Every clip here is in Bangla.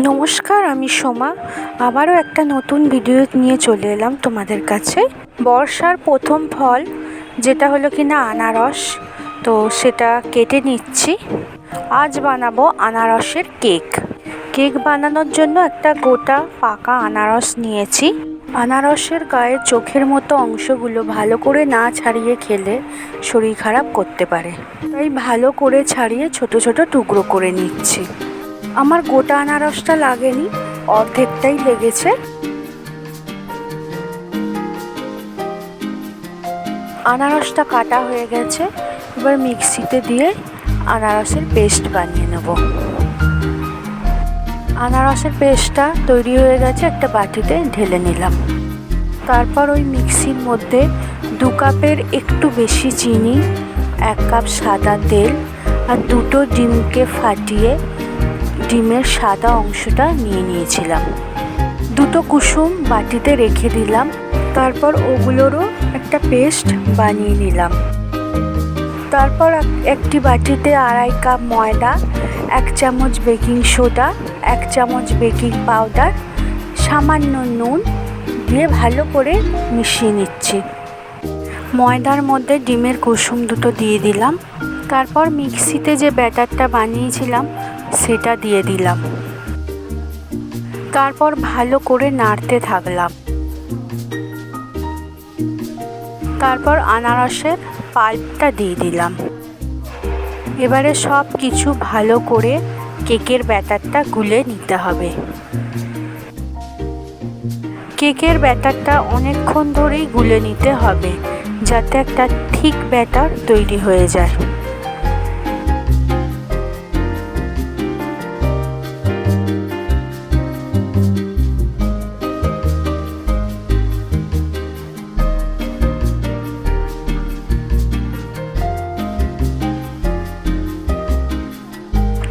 নমস্কার, আমি সোমা। আবারও একটা নতুন ভিডিও নিয়ে চলে এলাম তোমাদের কাছে। বর্ষার প্রথম ফল যেটা হলো কিনা আনারস, তো সেটা কেটে নিচ্ছি। আজ বানাবো আনারসের কেক। কেক বানানোর জন্য একটা গোটা পাকা আনারস নিয়েছি। আনারসের গায়ে চোখের মতো অংশগুলো ভালো করে না ছাড়িয়ে খেলে শরীর খারাপ করতে পারে, তাই ভালো করে ছাড়িয়ে ছোট ছোট টুকরো করে নিচ্ছি। আমার গোটা আনারসটা লাগেনি, অর্ধেকটাই লেগেছে। আনারসটা কাটা হয়ে গেছে, এবার মিক্সিতে দিয়ে আনারসের পেস্ট বানিয়ে নেব। আনারসের পেস্টটা তৈরি হয়ে গেছে, একটা বাটিতে ঢেলে নিলাম। তারপর ওই মিক্সির মধ্যে 2 কাপের একটু বেশি চিনি, 1 কাপ সাদা তেল আর 2টো ডিমকে ফাটিয়ে ডিমের সাদা অংশটা নিয়ে নিয়েছিলাম। 2টো কুসুম বাটিতে রেখে দিলাম। তারপর ওগুলোরও একটা পেস্ট বানিয়ে নিলাম। তারপর একটি বাটিতে 2.5 কাপ ময়দা, 1 চামচ বেকিং সোডা, 1 চামচ বেকিং পাউডার, সামান্য নুন দিয়ে ভালো করে মিশিয়ে নিচ্ছি। ময়দার মধ্যে ডিমের কুসুম 2টো দিয়ে দিলাম। তারপর মিক্সিতে যে ব্যাটারটা বানিয়েছিলাম সেটা দিয়ে দিলাম। তারপর ভালো করে নাড়তে থাকলাম। তারপর আনারসের পাল্পটা দিয়ে দিলাম। এবারে সব কিছু ভালো করে কেকের ব্যাটারটা গুলে নিতে হবে। কেকের ব্যাটারটা অনেকক্ষণ ধরেই গুলে নিতে হবে, যাতে একটা ঠিক ব্যাটার তৈরি হয়ে যায়।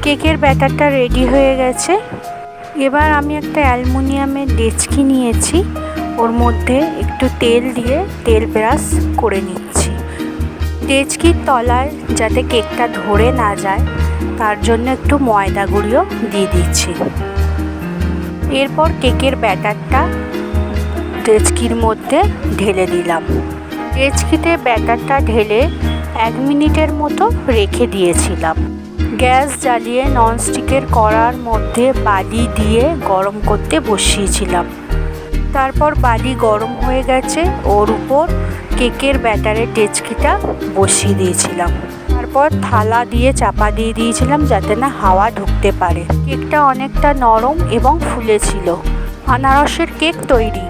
কেকের ব্যাটারটা রেডি হয়ে গেছে। এবার আমি একটা অ্যালুমিনিয়ামের ডেচকি নিয়েছি, ওর মধ্যে একটু তেল দিয়ে তেল ব্রাশ করে নিচ্ছি। ডেচকির তলায় যাতে কেকটা ধরে না যায় তার জন্য একটু ময়দা গুঁড়িও দিয়ে দিচ্ছি। এরপর কেকের ব্যাটারটা ডেচকির মধ্যে ঢেলে দিলাম। ডেচকিতে ব্যাটারটা ঢেলে 1 মিনিটের মতো রেখে দিয়েছিলাম। গ্যাস জ্বালিয়ে ননস্টিকের কড়ার মধ্যে বালি দিয়ে গরম করতে বসিয়েছিলাম। তারপর বালি গরম হয়ে গেছে, ওর উপর কেকের ব্যাটারের ডেচকিটা বসিয়ে দিয়েছিলাম। তারপর থালা দিয়ে চাপা দিয়ে দিয়েছিলাম যাতে না হাওয়া ঢুকতে পারে। কেকটা অনেকটা নরম এবং ফুলেছিল। আনারসের কেক তৈরি।